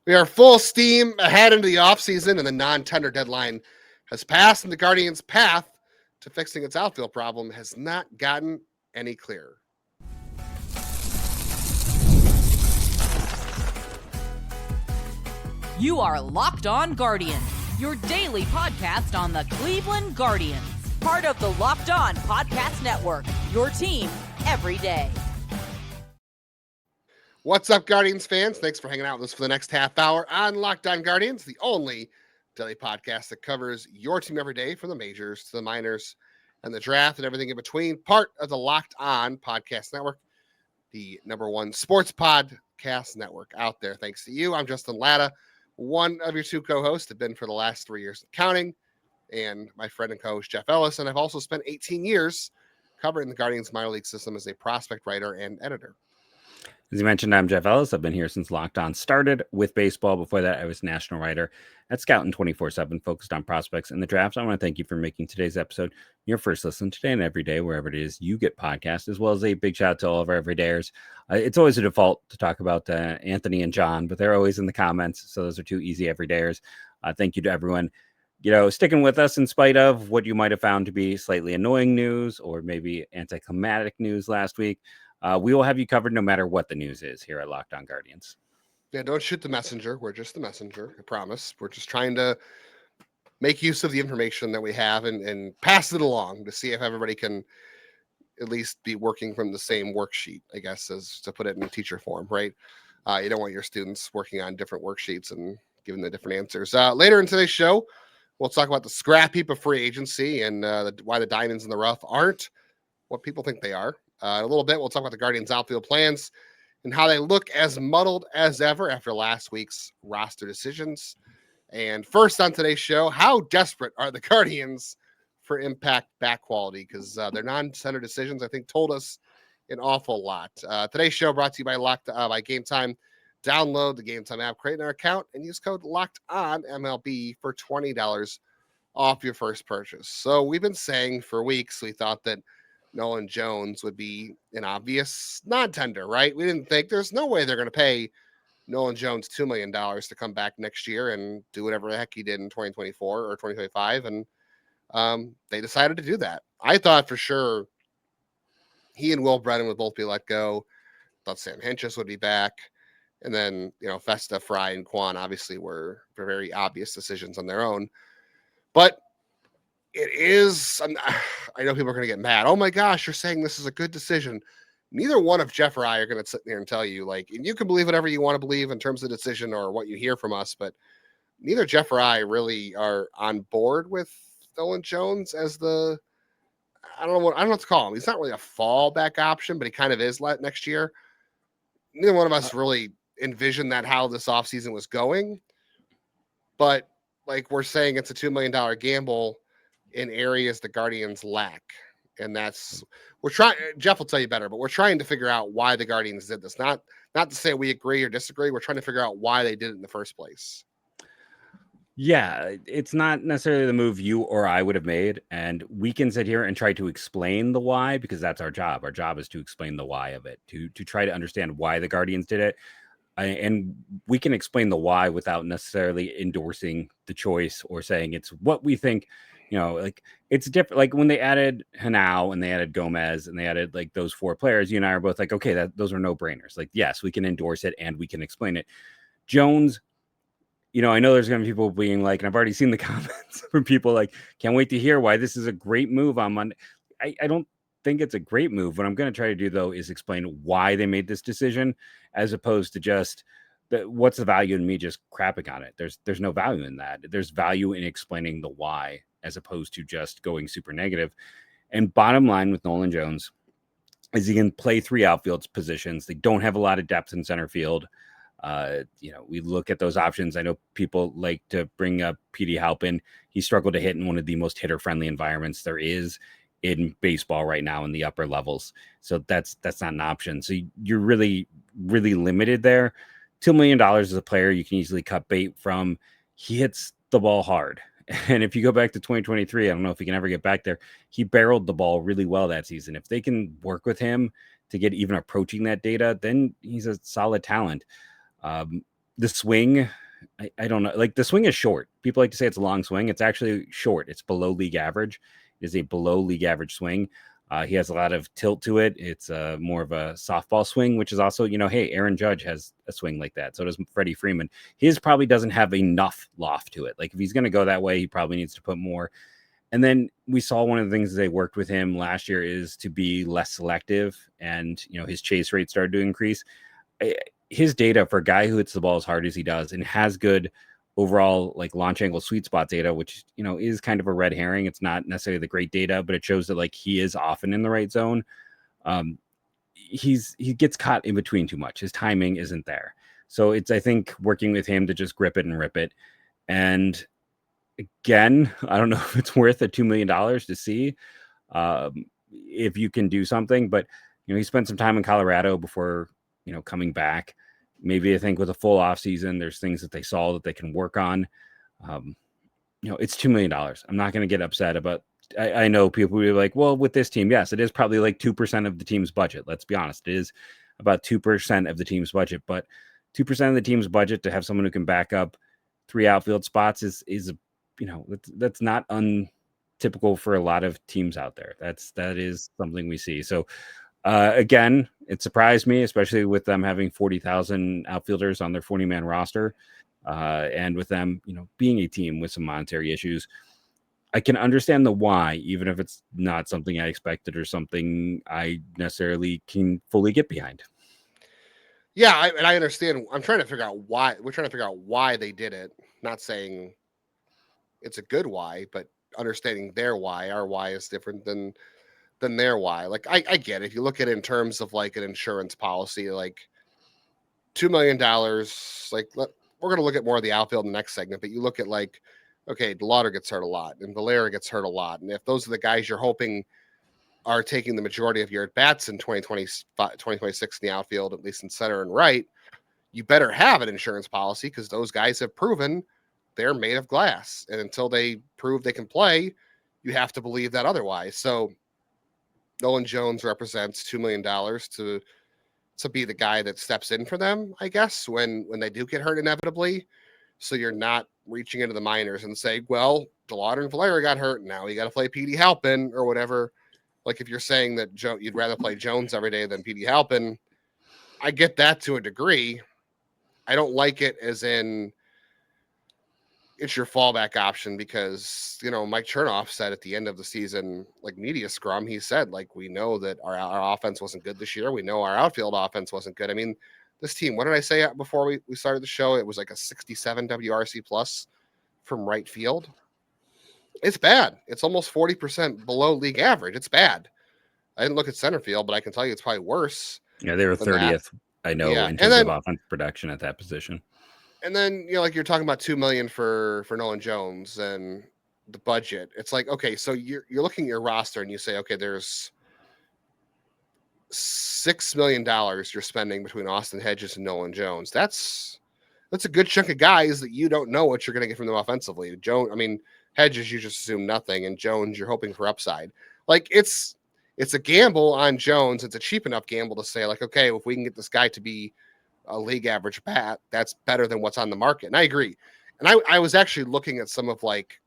We are full steam ahead into the offseason, and the non-tender deadline has passed, and the Guardians' path to fixing its outfield problem has not gotten any clearer. You are Locked On Guardians, your daily podcast on the Cleveland Guardians. Part of the Locked On Podcast Network, your team every day. What's up, Guardians fans? Thanks for hanging out with us for the next half hour on Locked On Guardians, the only daily podcast that covers your team every day, from the majors to the minors and the draft and everything in between. Part of the Locked On Podcast Network, the number one sports podcast network out there. Thanks to you. I'm Justin Lada, one of your two co-hosts, have been for the last 3 years counting, and my friend and co-host Jeff Ellis. And I've also spent 18 years covering the Guardians minor league system as a prospect writer and editor. As you mentioned, I'm Jeff Ellis. I've been here since Locked On started with baseball. Before that, I was national writer at Scouting 24/7, focused on prospects and the draft. I want to thank you for making today's episode your first listen today and every day, wherever it is you get podcasts, as well as a big shout out to all of our everydayers. It's always a default to talk about Anthony and John, but they're always in the comments, so those are two easy everydayers. Thank you to everyone, sticking with us in spite of what you might have found to be slightly annoying news or maybe anticlimactic news last week. We will have you covered no matter what the news is here at Locked On Guardians. Yeah, don't shoot the messenger. We're just the messenger, I promise. We're just trying to make use of the information that we have and pass it along to see if everybody can at least be working from the same worksheet, I guess, as to put it in teacher form, right? You don't want your students working on different worksheets and giving the different answers. Later in today's show, we'll talk about the scrap heap of free agency and why the diamonds in the rough aren't what people think they are. In a little bit, we'll talk about the Guardians' outfield plans and how they look as muddled as ever after last week's roster decisions. And first on today's show, how desperate are the Guardians for impact back quality? Because their non-center decisions, I think, told us an awful lot. Today's show brought to you by Game Time. Download the Game Time app, create an account, and use code LOCKEDONMLB for $20 off your first purchase. So we've been saying for weeks we thought that Nolan Jones would be an obvious non-tender, right? We didn't think there's no way they're going to pay Nolan Jones $2 million to come back next year and do whatever the heck he did in 2024 or 2025. And they decided to do that. I thought for sure he and Will Brennan would both be let go. Thought Sam Hentges would be back. And then, Festa, Fry, and Quan obviously were very obvious decisions on their own. But it is, I know people are going to get mad. Oh my gosh, you're saying this is a good decision. Neither one of Jeff or I are going to sit there and tell you, and you can believe whatever you want to believe in terms of the decision or what you hear from us, but neither Jeff or I really are on board with Nolan Jones as I don't know what to call him. He's not really a fallback option, but he kind of is next year. Neither one of us really envisioned that how this offseason was going, but we're saying it's a $2 million gamble in areas the Guardians lack. And Jeff will tell you better, but we're trying to figure out why the Guardians did this. Not to say we agree or disagree. We're trying to figure out why they did it in the first place. Yeah, it's not necessarily the move you or I would have made. And we can sit here and try to explain the why, because that's our job. Our job is to explain the why of it, to try to understand why the Guardians did it. And we can explain the why without necessarily endorsing the choice or saying it's what we think. It's different. Like when they added Hanau and they added Gomez and they added those four players, you and I are both okay, those are no brainers. Yes, we can endorse it and we can explain it. Jones, I know there's going to be people being and I've already seen the comments from people can't wait to hear why this is a great move on Monday. I don't think it's a great move. What I'm going to try to do though is explain why they made this decision, as opposed to just what's the value in me just crapping on it. There's no value in that. There's value in explaining the why, as opposed to just going super negative. And bottom line with Nolan Jones is he can play three outfield positions. They don't have a lot of depth in center field. We look at those options. I know people like to bring up Petey Halpin. He struggled to hit in one of the most hitter-friendly environments there is in baseball right now in the upper levels. So that's not an option. So you're really, really limited there. $2 million as a player you can easily cut bait from. He hits the ball hard. And if you go back to 2023, I don't know if he can ever get back there. He barreled the ball really well that season. If they can work with him to get even approaching that data, then he's a solid talent. The swing, I don't know. Like the swing is short. People like to say it's a long swing. It's actually short. It's below league average. It is a below league average swing. He has a lot of tilt to it. It's more of a softball swing, which is also, hey, Aaron Judge has a swing like that. So does Freddie Freeman. His probably doesn't have enough loft to it. Like if he's going to go that way, he probably needs to put more. And then we saw one of the things they worked with him last year is to be less selective, and his chase rate started to increase. His data for a guy who hits the ball as hard as he does and has good overall like launch angle sweet spot data, which is kind of a red herring. It's not necessarily the great data, but it shows that like he is often in the right zone. He gets caught in between too much. His timing isn't there. So it's, I think, working with him to just grip it and rip it. And again, I don't know if it's worth the $2 million to see if you can do something, but he spent some time in Colorado before coming back. Maybe I think with a full off season, there's things that they saw that they can work on. It's $2 million. I'm not going to get upset about. I know people will be like, well, with this team, yes, it is probably like 2% of the team's budget. Let's be honest, it is about 2% of the team's budget, but 2% of the team's budget to have someone who can back up 3 outfield spots is that's not untypical for a lot of teams out there. That is something we see. So again, it surprised me, especially with them having 40,000 outfielders on their 40-man roster, and with them, being a team with some monetary issues. I can understand the why, even if it's not something I expected or something I necessarily can fully get behind. Yeah, I understand. I'm trying to figure out why. We're trying to figure out why they did it. Not saying it's a good why, but understanding their why. Our why is different than their why. Like I get it. If you look at it in terms of like an insurance policy, like $2 million, like we're gonna look at more of the outfield in the next segment, but you look at like, okay, DeLauter gets hurt a lot and Valera gets hurt a lot. And if those are the guys you're hoping are taking the majority of your at-bats in 2026 in the outfield, at least in center and right, you better have an insurance policy because those guys have proven they're made of glass. And until they prove they can play, you have to believe that otherwise. So Nolan Jones represents $2 million to be the guy that steps in for them, I guess, when they do get hurt inevitably. So you're not reaching into the minors and say, well, DeLauter and Valera got hurt. Now you got to play Petey Halpin or whatever. Like if you're saying that you'd rather play Jones every day than Petey Halpin, I get that to a degree. I don't like it as in it's your fallback option because, Mike Chernoff said at the end of the season, like media scrum, he said, like, we know that our offense wasn't good this year. We know our outfield offense wasn't good. I mean, this team, what did I say before we started the show? It was like a 67 WRC plus from right field. It's bad. It's almost 40% below league average. It's bad. I didn't look at center field, but I can tell you it's probably worse. Yeah, they were 30th, I know, in terms of offensive production at that position. And then, like you're talking about $2 million for Nolan Jones and the budget. It's like, okay, so you're looking at your roster and you say, okay, there's $6 million you're spending between Austin Hentges and Nolan Jones. That's a good chunk of guys that you don't know what you're going to get from them offensively. Hentges, you just assume nothing, and Jones, you're hoping for upside. Like it's a gamble on Jones. It's a cheap enough gamble to say, like, okay, if we can get this guy to be a league average bat, that's better than what's on the market. And I agree. And I was actually looking at some of like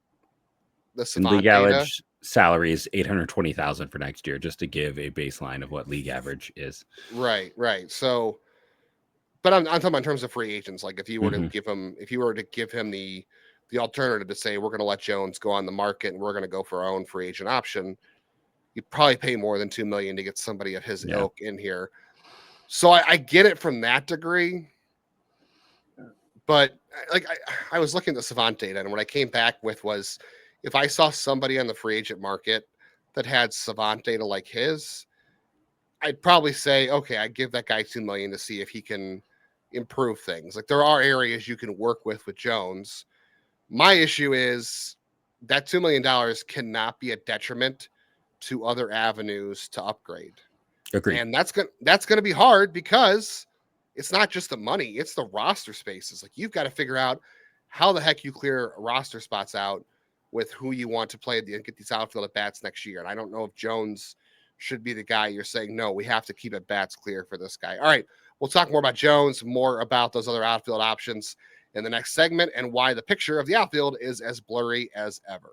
the Savant league data. Average salary is $820,000 for next year, just to give a baseline of what league average is. Right. So, but I'm talking about in terms of free agents. Like if you were to give him the alternative to say we're going to let Jones go on the market and we're going to go for our own free agent option, you'd probably pay more than $2 million to get somebody of his ilk in here. So I get it from that degree, but like I was looking at the Savant data, and what I came back with was if I saw somebody on the free agent market that had Savant data like his, I'd probably say, okay, I'd give that guy $2 million to see if he can improve things. Like there are areas you can work with Jones. My issue is that $2 million cannot be a detriment to other avenues to upgrade. Agreed. And that's gonna be hard because it's not just the money, it's the roster spaces. Like you've got to figure out how the heck you clear roster spots out with who you want to play and get these outfield at bats next year. And I don't know if Jones should be the guy you're saying, no, we have to keep at bats clear for this guy. All right. We'll talk more about Jones, more about those other outfield options in the next segment, and why the picture of the outfield is as blurry as ever.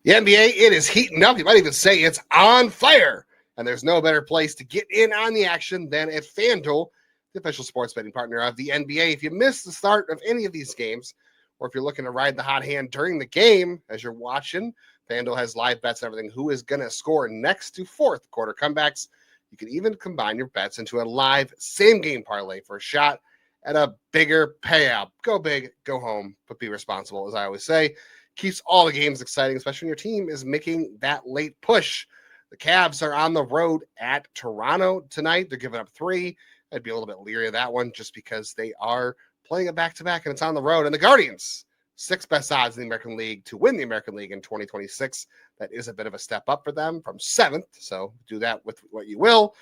The NBA, it is heating up. You might even say it's on fire. And there's no better place to get in on the action than at FanDuel, the official sports betting partner of the NBA. If you missed the start of any of these games, or if you're looking to ride the hot hand during the game as you're watching, FanDuel has live bets and everything. Who is going to score next to fourth quarter comebacks? You can even combine your bets into a live same-game parlay for a shot at a bigger payout. Go big, go home, but be responsible, as I always say. Keeps all the games exciting, especially when your team is making that late push. The Cavs are on the road at Toronto tonight. They're giving up 3. I'd be a little bit leery of that one just because they are playing a back-to-back and it's on the road. And the Guardians, 6th best odds in the American League to win the American League in 2026. That is a bit of a step up for them from 7th. So do that with what you will.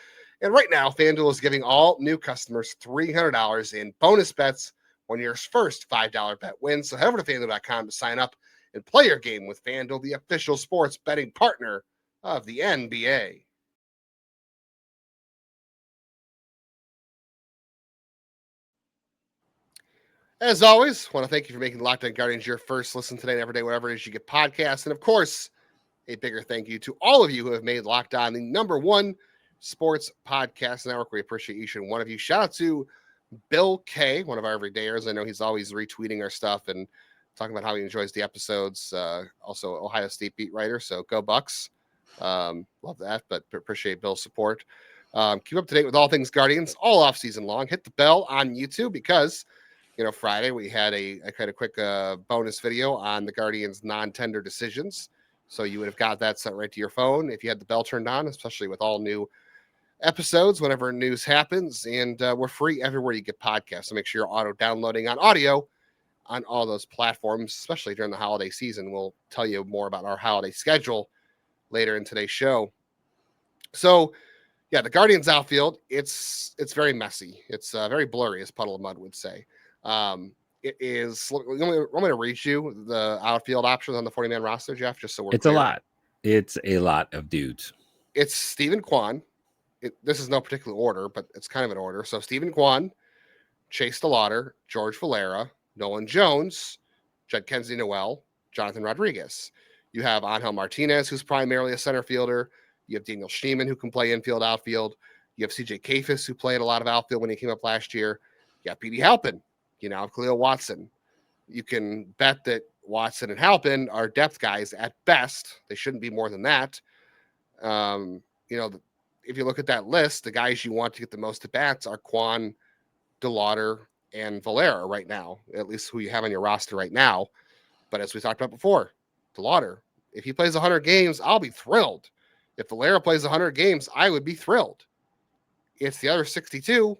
And right now, FanDuel is giving all new customers $300 in bonus bets when your first $5 bet wins. So head over to FanDuel.com to sign up and play your game with FanDuel, the official sports betting partner of the NBA. As always, want to thank you for making Locked On Guardians your first listen today and every day, wherever it is you get podcasts. And of course, a bigger thank you to all of you who have made Locked On the #1 sports podcast network. We appreciate each and one of you. Shout out to Bill K, one of our everydayers. I know he's always retweeting our stuff and talking about how he enjoys the episodes. Also, Ohio State beat writer, so go Bucks. Love that, but appreciate Bill's support. Keep up to date with all things Guardians all off season long. Hit the bell on YouTube because, Friday we had a kind of quick bonus video on the Guardians non-tender decisions. So you would have got that sent right to your phone if you had the bell turned on, especially with all new episodes whenever news happens. And we're free everywhere you get podcasts. So make sure you're auto-downloading on audio on all those platforms, especially during the holiday season. We'll tell you more about our holiday schedule later in today's show. So, yeah, the Guardians outfield, it's very messy. It's very blurry, as Puddle of Mud would say. It is. I'm going to read you the outfield options on the 40-man roster, Jeff, just so we're It's clear. a lot. It's a lot of dudes. It's Steven Kwan. This is no particular order, but it's kind of an order. So Steven Kwan, Chase DeLauter, George Valera, Nolan Jones, Jed Kensley Noel, Jonathan Rodriguez. You have Angel Martinez, who's primarily a center fielder. You have Daniel Schneemann, who can play infield, outfield. You have CJ Kafis, who played a lot of outfield when he came up last year. You have Petey Halpin. Khalil Watson. You can bet that Watson and Halpin are depth guys at best. They shouldn't be more than that. If you look at that list, the guys you want to get the most at bats are Kwan, DeLauter, and Valera right now, at least who you have on your roster right now. But as we talked about before, DeLauter, if he plays 100 games, I'll be thrilled. If Valera plays 100 games, I would be thrilled. It's the other 62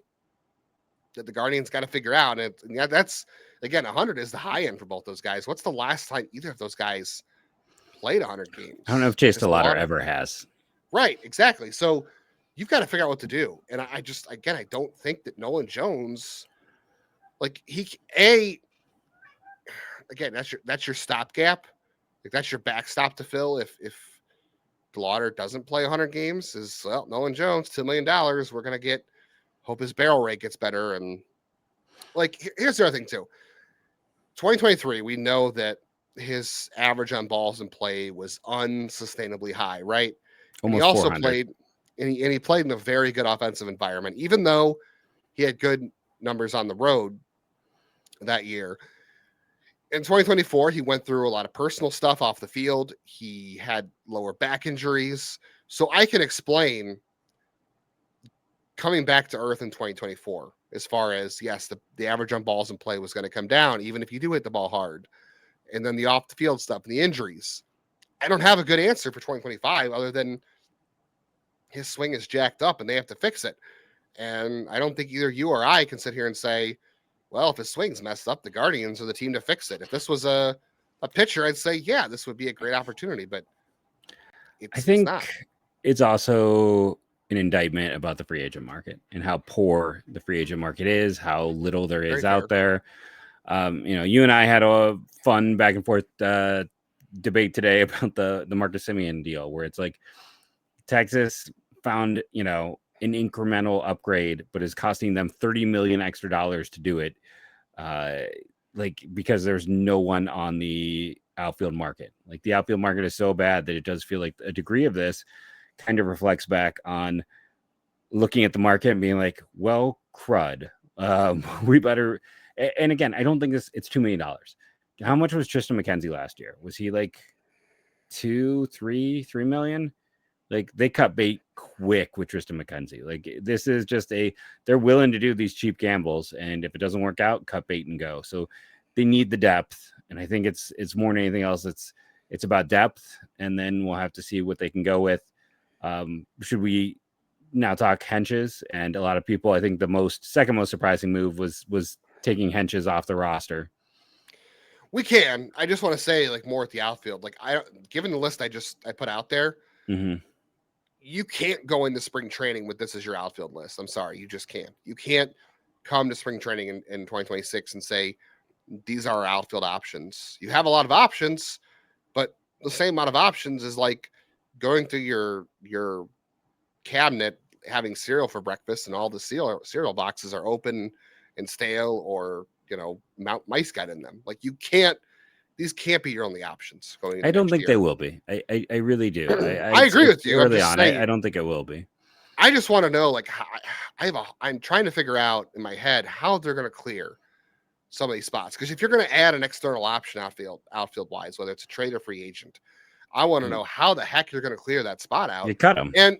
that the Guardians got to figure out. And that's, again, 100 is the high end for both those guys. What's the last time either of those guys played 100 games? I don't know if Chase DeLauter ever has. Right, exactly. So you've got to figure out what to do. And I don't think that Nolan Jones, that's your stopgap. That's your backstop to fill if DeLauter doesn't play 100 games. Nolan Jones, $2 million. We're going to hope his barrel rate gets better. And here's the other thing too. 2023, we know that his average on balls in play was unsustainably high, right? Almost he also 400. played, and he played in a very good offensive environment, even though he had good numbers on the road that year. In 2024, he went through a lot of personal stuff off the field. He had lower back injuries. So I can explain coming back to earth in 2024, as far as, yes, the average on balls in play was going to come down, even if you do hit the ball hard. And then the off the field stuff and the injuries. I don't have a good answer for 2025 other than his swing is jacked up and they have to fix it. And I don't think either you or I can sit here and say, well, if his swing's messed up, the Guardians are the team to fix it. If this was a pitcher, I'd say, yeah, this would be a great opportunity. But I think it's not. It's also an indictment about the free agent market and how poor the free agent market is, how little there is out there. You and I had a fun back and forth debate today about the Marcus Semien deal, where it's like Texas found, an incremental upgrade, but is costing them $30 million extra to do it. Because there's no one on the outfield market. Like the outfield market is so bad that it does feel like a degree of this kind of reflects back on looking at the market and being like, well, crud. We better. And again, I don't think it's $2 million. How much was Tristan McKenzie last year? Was he like 3 million? Like they cut bait quick with Tristan McKenzie. Like this is just they're willing to do these cheap gambles, and if it doesn't work out, cut bait and go. So they need the depth, and I think it's more than anything else. It's about depth, and then we'll have to see what they can go with. Should we now talk Hentges? And a lot of people, I think the second most surprising move was taking Hentges off the roster. We can. I just want to say, like, more at the outfield. Like, given the list I put out there. Mm-hmm. You can't go into spring training with this as your outfield list. I'm sorry. You just can't. You can't come to spring training in 2026 and say, these are our outfield options. You have a lot of options, but the same amount of options is like going through your cabinet, having cereal for breakfast, and all the cereal boxes are open and stale, or, mice got in them. Like these can't be your only options going into I don't next think year. they will be. I really do. I agree with you. Early on, I don't think it will be. I just want to know, like, I'm trying to figure out in my head how they're going to clear some of these spots. Because if you're going to add an external option outfield wise, whether it's a trade or free agent, I want to know how the heck you're going to clear that spot out. You cut them, and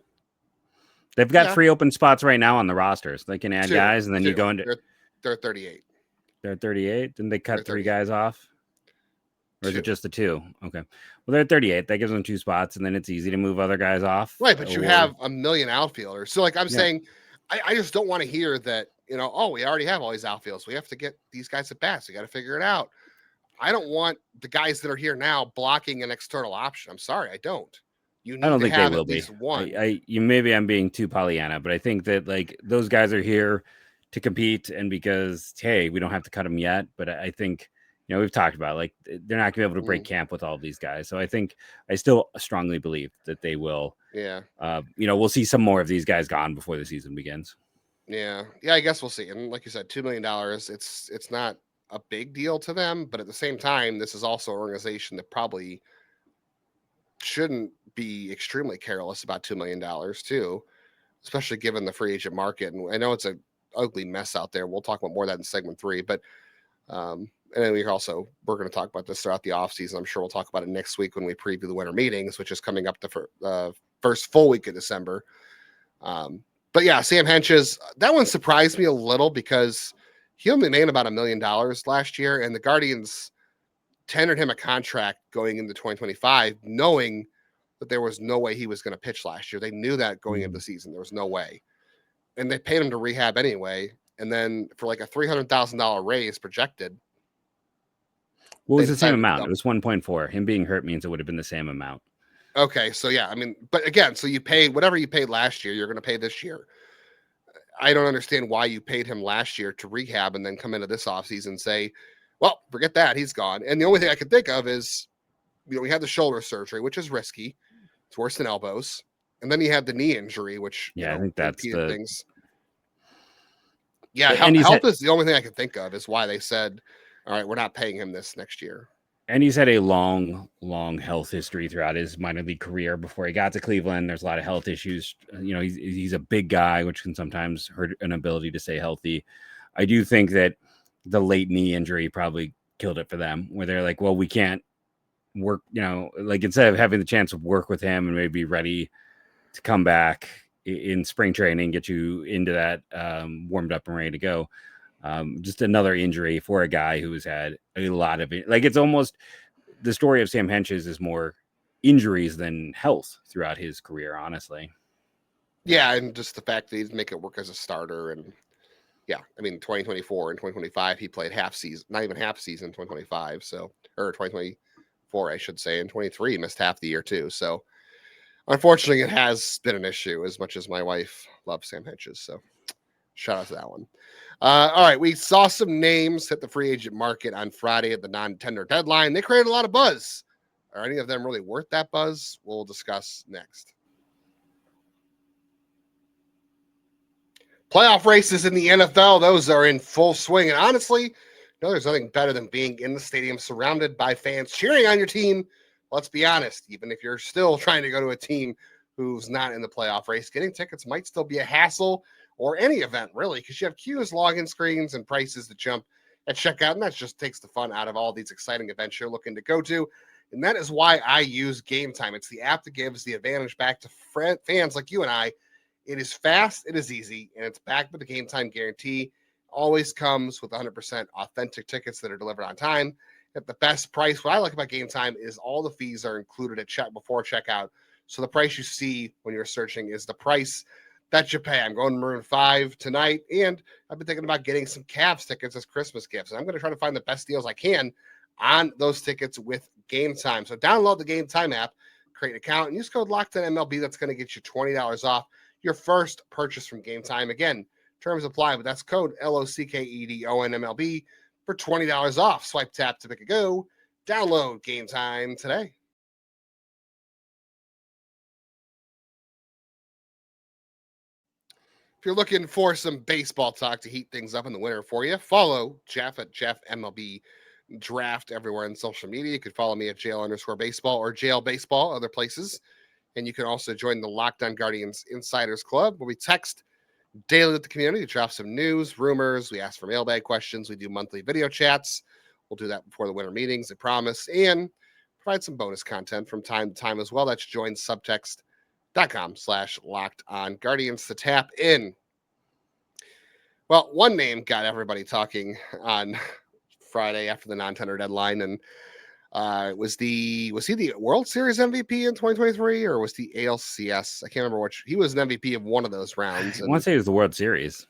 they've got free open spots right now on the rosters. They can add guys, and then you go into. They're 38. They're 38. Then they cut 3 guys off. Or is 2. it just the 2? Okay. Well, they're 38. That gives them 2 spots, and then it's easy to move other guys off. Right, but you have a million outfielders. So, like, I'm saying, I just don't want to hear that, we already have all these outfields. We have to get these guys at bats. We got to figure it out. I don't want the guys that are here now blocking an external option. I'm sorry, I don't. I don't think they will be. One. Maybe I'm being too Pollyanna, but I think that, like, those guys are here to compete, and because, hey, we don't have to cut them yet. But I think, we've talked about, like, they're not going to be able to break camp with all of these guys. So I still strongly believe that they will. Yeah. We'll see some more of these guys gone before the season begins. Yeah. Yeah, I guess we'll see. And like you said, $2 million, it's not a big deal to them, but at the same time, this is also an organization that probably shouldn't be extremely careless about $2 million too, especially given the free agent market. And I know it's an ugly mess out there. We'll talk about more of that in segment 3, but and then we're going to talk about this throughout the offseason. I'm sure we'll talk about it next week when we preview the winter meetings, which is coming up the first full week of December. But yeah, Sam Hentges, that one surprised me a little because he only made about $1 million last year, and the Guardians tendered him a contract going into 2025, knowing that there was no way he was going to pitch last year. They knew that going into the season. There was no way. And they paid him to rehab anyway. And then for like a $300,000 raise projected. What was the same amount? It was 1.4. Him being hurt means it would have been the same amount. Okay. So yeah, I mean, but again, so you pay whatever you paid last year, you're going to pay this year. I don't understand why you paid him last year to rehab and then come into this offseason and say, well, forget that. He's gone. And the only thing I could think of is, we had the shoulder surgery, which is risky. It's worse than elbows. And then he had the knee injury, which, I think that's the things. Yeah. Health is the only thing I could think of is why they said, all right, we're not paying him this next year. And he's had a long, long health history throughout his minor league career before he got to Cleveland. There's a lot of health issues. He's a big guy, which can sometimes hurt an ability to stay healthy. I do think that the late knee injury probably killed it for them, where they're like, well, we can't work, like instead of having the chance to work with him and maybe be ready to come back in spring training, get you into that warmed up and ready to go. Just another injury for a guy who has had a lot of it. Like, it's almost the story of Sam Hentges is more injuries than health throughout his career, honestly. Yeah. And just the fact that he didn't make it work as a starter. And yeah, I mean, 2024 and 2025, he played half season, not even half season, 2025. So, or 2024, I should say, and 23 missed half the year too. So unfortunately, it has been an issue as much as my wife loves Sam Hentges. So shout out to that one. All right. We saw some names hit the free agent market on Friday at the non-tender deadline. They created a lot of buzz. Are any of them really worth that buzz? We'll discuss next. Playoff races in the NFL, those are in full swing. And honestly, there's nothing better than being in the stadium surrounded by fans cheering on your team. Let's be honest, even if you're still trying to go to a team who's not in the playoff race, getting tickets might still be a hassle, or any event, really, because you have queues, login screens, and prices that jump at checkout. And that just takes the fun out of all these exciting events you're looking to go to. And that is why I use Game Time. It's the app that gives the advantage back to fans like you and I. It is fast, it is easy, and it's backed with the Game Time guarantee. Always comes with 100% authentic tickets that are delivered on time at the best price. What I like about Game Time is all the fees are included at before checkout. So the price you see when you're searching is the price that you pay. I'm going to Maroon 5 tonight, and I've been thinking about getting some Cavs tickets as Christmas gifts. And I'm going to try to find the best deals I can on those tickets with Game Time. So download the Game Time app, create an account, and use code LOCKEDONMLB. That's going to get you $20 off your first purchase from Game Time. Again, terms apply, but that's code LOCKEDONMLB for $20 off. Swipe, tap to make a go. Download Game Time today. If you're looking for some baseball talk to heat things up in the winter for you, follow Jeff at Jeff MLB Draft everywhere on social media. You could follow me at jail_baseball or jail baseball, other places. And you can also join the Locked On Guardians Insiders Club, where we text daily with the community to drop some news, rumors. We ask for mailbag questions. We do monthly video chats. We'll do that before the winter meetings, I promise. And provide some bonus content from time to time as well. That's joinsubtext.com/LockedOnGuardians to tap in. Well, one name got everybody talking on Friday after the non-tender deadline, and was he the World Series MVP in 2023, or was the ALCS? I can't remember which. He was an MVP of one of those rounds. I want to say it was the World Series.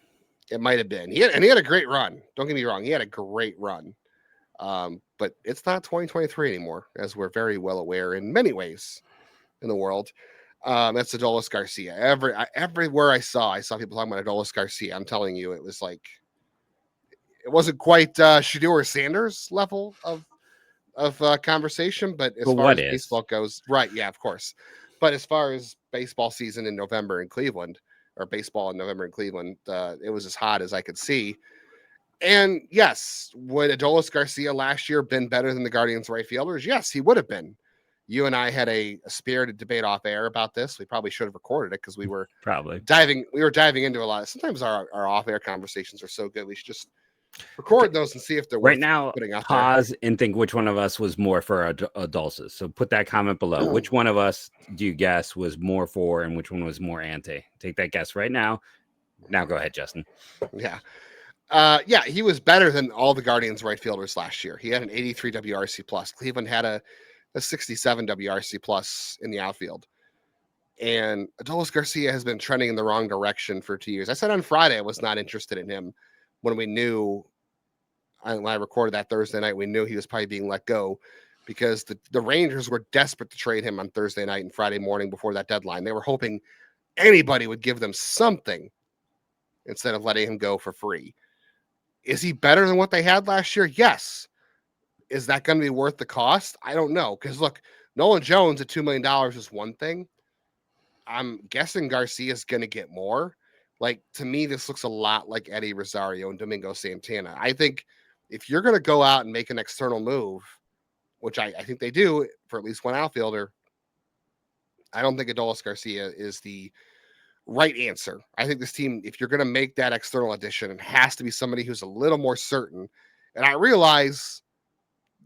It might have been. He had a great run. Don't get me wrong. He had a great run. But it's not 2023 anymore, as we're very well aware in many ways in the world. That's Adolis Garcia. Everywhere I saw people talking about Adolis Garcia. I'm telling you, it was like, it wasn't quite Shedeur Sanders level of conversation, but as far as baseball goes, right? Yeah, of course. But as far as baseball season in November in Cleveland, or baseball in November in Cleveland, it was as hot as I could see. And yes, would Adolis Garcia last year been better than the Guardians right fielders? Yes, he would have been. You and I had a spirited debate off air about this. We probably should have recorded it because we were diving into a lot. Sometimes our off air conversations are so good, we should just record those and see if they're right now. Putting out pause there and think which one of us was more for Adults. So put that comment below. Which one of us do you guess was more for, and which one was more anti? Take that guess right now. Now go ahead, Justin. Yeah. He was better than all the Guardians right fielders last year. He had an 83 WRC plus. Cleveland had a 67 WRC plus in the outfield. And Adolis Garcia has been trending in the wrong direction for 2 years. I said on Friday I was not interested in him when we knew, when I recorded that Thursday night, we knew he was probably being let go because the Rangers were desperate to trade him on Thursday night and Friday morning before that deadline. They were hoping anybody would give them something instead of letting him go for free. Is he better than what they had last year? Yes. Is that going to be worth the cost? I don't know. Because look, Nolan Jones at $2 million is one thing. I'm guessing Garcia is going to get more. Like, to me, this looks a lot like Eddie Rosario and Domingo Santana. I think if you're going to go out and make an external move, which I think they do for at least one outfielder, I don't think Adolis Garcia is the right answer. I think this team, if you're going to make that external addition, it has to be somebody who's a little more certain. And I realize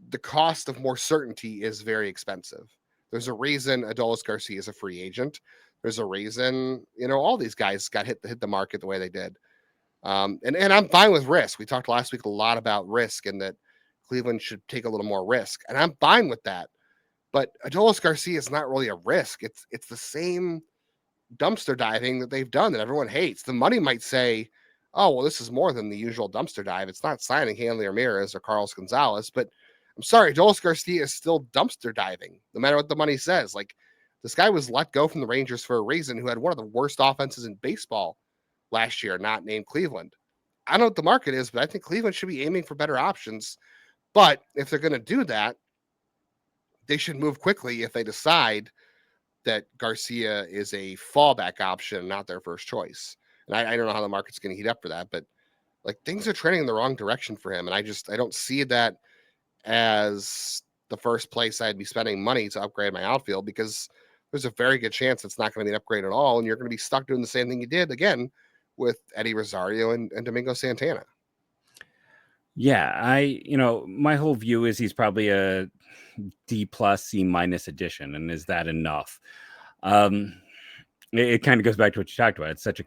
the cost of more certainty is very expensive. There's a reason Adolis Garcia is a free agent. There's a reason, all these guys got hit the market the way they did. And I'm fine with risk. We talked last week a lot about risk and that Cleveland should take a little more risk. And I'm fine with that. But Adolis Garcia is not really a risk. It's the same dumpster diving that they've done that everyone hates. The money might say, oh, well, this is more than the usual dumpster dive. It's not signing Hanley Ramirez or Carlos Gonzalez, but I'm sorry, Adolis Garcia is still dumpster diving, no matter what the money says. Like, this guy was let go from the Rangers for a reason, who had one of the worst offenses in baseball last year, not named Cleveland. I don't know what the market is, but I think Cleveland should be aiming for better options. But if they're going to do that, they should move quickly if they decide that Garcia is a fallback option, not their first choice. And I don't know how the market's going to heat up for that, but like things are trending in the wrong direction for him. And I don't see that as the first place I'd be spending money to upgrade my outfield, because there's a very good chance it's not going to be an upgrade at all. And you're going to be stuck doing the same thing you did again with Eddie Rosario and Domingo Santana. Yeah, my whole view is he's probably a D+, C- addition. And is that enough? It kind of goes back to what you talked about. It's such a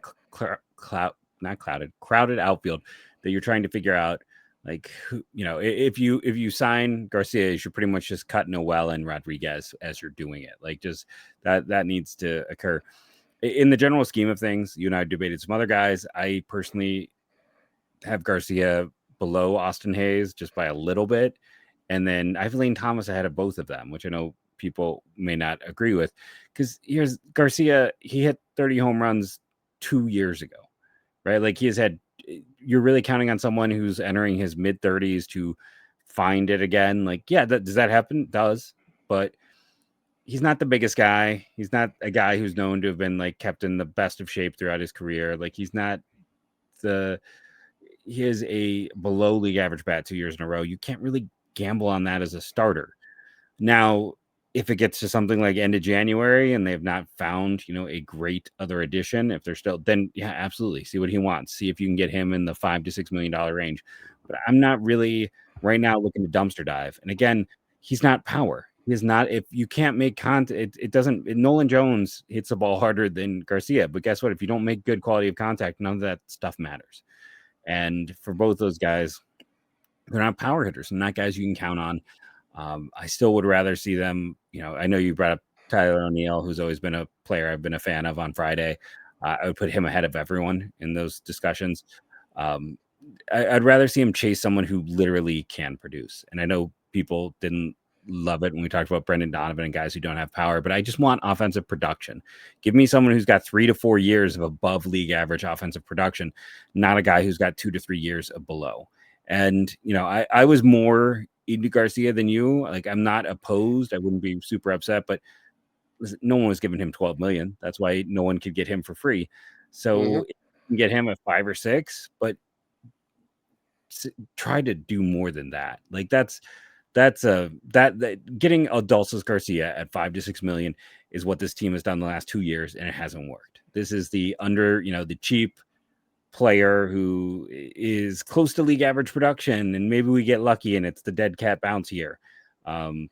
crowded outfield that you're trying to figure out, like, if you sign Garcia, you're pretty much just cutting Noel and Rodriguez as you're doing it. Like, just that needs to occur. In the general scheme of things, you and I debated some other guys. I personally have Garcia below Austin Hayes just by a little bit. And then I have Lane Thomas ahead of both of them, which I know people may not agree with, because here's Garcia. He hit 30 home runs 2 years ago, right? Like, you're really counting on someone who's entering his mid 30s to find it again. Like, yeah, does that happen? Does, but he's not the biggest guy. He's not a guy who's known to have been like kept in the best of shape throughout his career. Like, he is a below league average bat 2 years in a row. You can't really gamble on that as a starter. Now, if it gets to something like end of January and they've not found, a great other addition, if they're still, then yeah, absolutely. See what he wants. See if you can get him in the $5 to $6 million range. But I'm not really right now looking to dumpster dive. And again, he's not power. He is not, if you can't make contact, it doesn't, Nolan Jones hits the ball harder than Garcia. But guess what? If you don't make good quality of contact, none of that stuff matters. And for both those guys, they're not power hitters and not guys you can count on. I still would rather see them. I know you brought up Tyler O'Neill, who's always been a player I've been a fan of on Friday. I would put him ahead of everyone in those discussions. I'd rather see him chase someone who literally can produce. And I know people didn't love it when we talked about Brendan Donovan and guys who don't have power, but I just want offensive production. Give me someone who's got 3 to 4 years of above league average offensive production, not a guy who's got 2 to 3 years of below. And, I was more into Garcia than you. Like, I'm not opposed. I wouldn't be super upset, but no one was giving him 12 million. That's why no one could get him for free. So you can get him at 5 or 6, but try to do more than that. Like, that getting Adolis Garcia at 5 to 6 million is what this team has done the last 2 years, and it hasn't worked. This is the the cheap player who is close to league average production, and maybe we get lucky and it's the dead cat bounce here. We're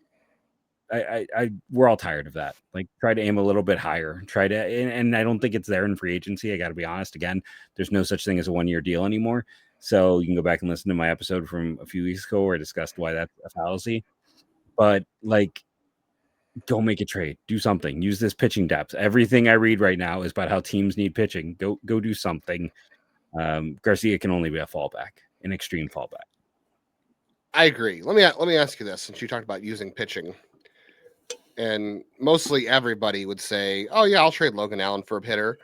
all tired of that. Like, try to aim a little bit higher. And I don't think it's there in free agency. I got to be honest. Again, there's no such thing as a 1-year deal anymore. So you can go back and listen to my episode from a few weeks ago where I discussed why that's a fallacy. But, like, don't make a trade. Do something. Use this pitching depth. Everything I read right now is about how teams need pitching. Go do something. Garcia can only be a fallback, an extreme fallback. I agree. Let me ask you this, since you talked about using pitching, and mostly everybody would say, "Oh yeah, I'll trade Logan Allen for a hitter."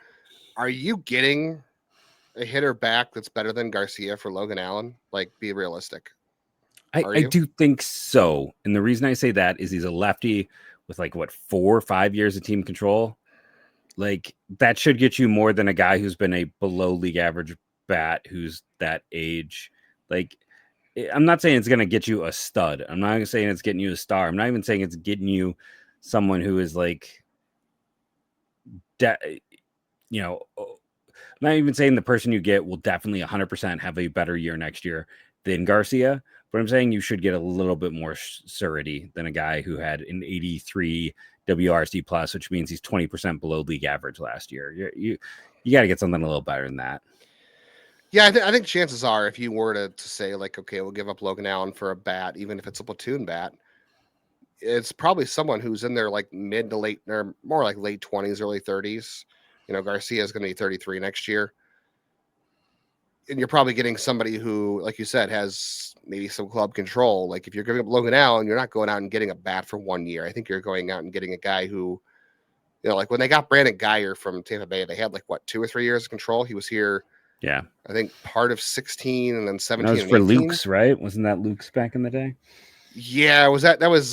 Are you getting a hitter back that's better than Garcia for Logan Allen? Like, be realistic. I do think so, and the reason I say that is he's a lefty with 4 or 5 years of team control. Like, that should get you more than a guy who's been a below league average bat who's that age. Like, I'm not saying it's going to get you a stud. I'm not saying it's getting you a star. I'm not even saying it's getting you someone who is like, I'm not even saying the person you get will definitely 100% have a better year next year than Garcia. But I'm saying you should get a little bit more surety than a guy who had an 83 WRC plus, which means he's 20% below league average last year. You got to get something a little better than that. Yeah, I think chances are, if you were to say, like, okay, we'll give up Logan Allen for a bat, even if it's a platoon bat, it's probably someone who's in their like mid to late, or more like late 20s, early 30s. Garcia is going to be 33 next year. And you're probably getting somebody who, like you said, has maybe some club control. Like, if you're giving up Logan Allen, you're not going out and getting a bat for 1 year. I think you're going out and getting a guy who, like when they got Brandon Guyer from Tampa Bay, they had 2 or 3 years of control. He was here. Yeah. I think part of 16 and then 17. That was for Luke's, right? Wasn't that Luke's back in the day? Yeah, that was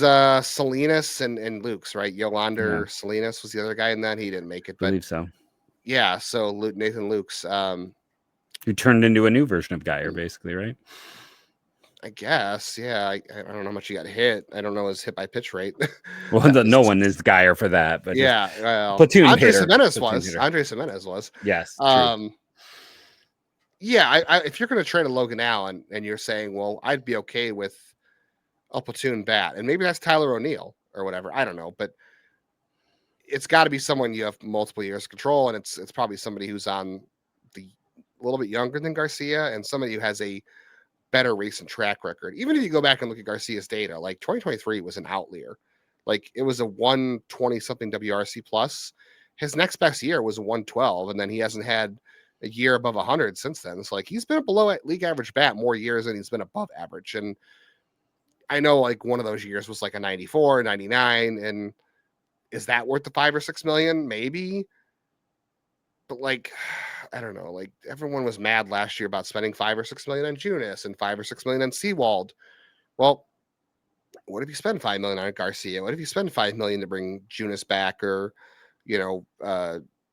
Salinas and Luke's, right? Yolander Salinas was the other guy in that. He didn't make it, but I believe so. Yeah, so Nathan Lukes. Who turned into a new version of Geyer, basically, right? I guess, yeah. I don't know how much he got hit. I don't know his hit by pitch rate. Well, no one is Geyer for that, but yeah, well, platoon Andres hitter. Jimenez was. Andres Jimenez was. Yes, true. Yeah, if you're going to trade a Logan Allen and you're saying, well, I'd be okay with a platoon bat, and maybe that's Tyler O'Neill or whatever. I don't know, but it's got to be someone you have multiple years control, and it's probably somebody who's on a little bit younger than Garcia and somebody who has a better recent track record. Even if you go back and look at Garcia's data, like 2023 was an outlier. Like it was a 120 something WRC plus. His next best year was a 112, and then he hasn't had a year above 100 since then. It's like he's been below league average bat more years than he's been above average. And I know like one of those years was like a 94, 99, and is that worth the $5 or $6 million? Maybe. But like, I don't know. Like everyone was mad last year about spending $5 or $6 million on Junis and $5 or $6 million on Seawald. Well, what if you spend $5 million on Garcia? What if you spend $5 million to bring Junis back, or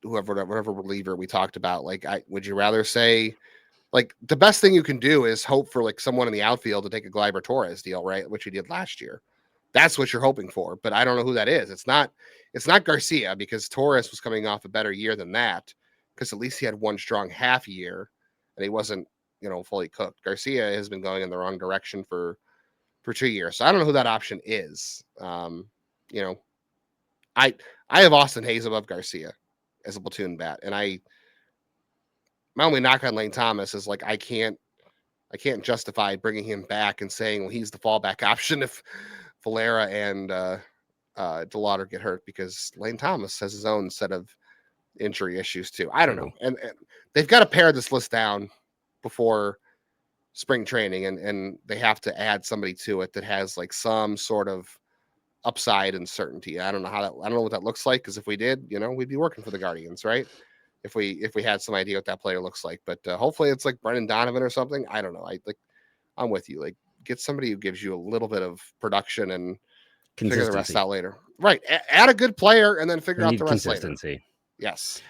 whatever reliever we talked about? Like, would you rather say, like, the best thing you can do is hope for like someone in the outfield to take a Gleyber Torres deal, right? Which he did last year. That's what you're hoping for, but I don't know who that is. It's not Garcia, because Torres was coming off a better year than that, because at least he had one strong half year and he wasn't, fully cooked. Garcia has been going in the wrong direction for 2 years. So I don't know who that option is. I have Austin Hayes above Garcia as a platoon bat. And my only knock on Lane Thomas is like, I can't justify bringing him back and saying, well, he's the fallback option if Valera and DeLauter get hurt, because Lane Thomas has his own set of injury issues too. I don't know. And they've got to pare this list down before spring training, and they have to add somebody to it that has like some sort of upside and certainty. I don't know what that looks like, because if we did, we'd be working for the Guardians, right? If we had some idea what that player looks like. But hopefully it's like Brendan Donovan or something. I don't know. I'm with you. Like, get somebody who gives you a little bit of production and figure the rest out later. Right. Add a good player and then figure out the rest later. Yes.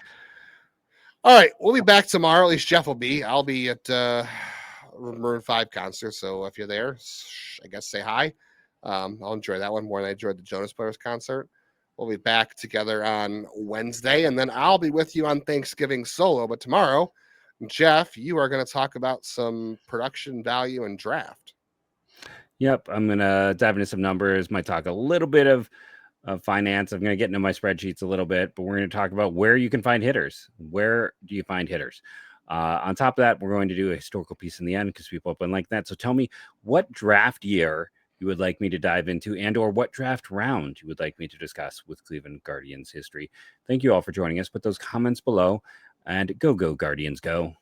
All right. We'll be back tomorrow. At least Jeff will be. I'll be at Maroon 5 concert. So if you're there, I guess say hi. I'll enjoy that one more than I enjoyed the Jonas Brothers concert. We'll be back together on Wednesday, and then I'll be with you on Thanksgiving solo. But tomorrow, Jeff, you are going to talk about some production value and draft. Yep, I'm going to dive into some numbers, might talk a little bit of finance. I'm going to get into my spreadsheets a little bit, but we're going to talk about where you can find hitters. Where do you find hitters? On top of that, we're going to do a historical piece in the end, because people have been like that. So tell me what draft year you would like me to dive into, and or what draft round you would like me to discuss with Cleveland Guardians history. Thank you all for joining us. Put those comments below, and go Guardians, go.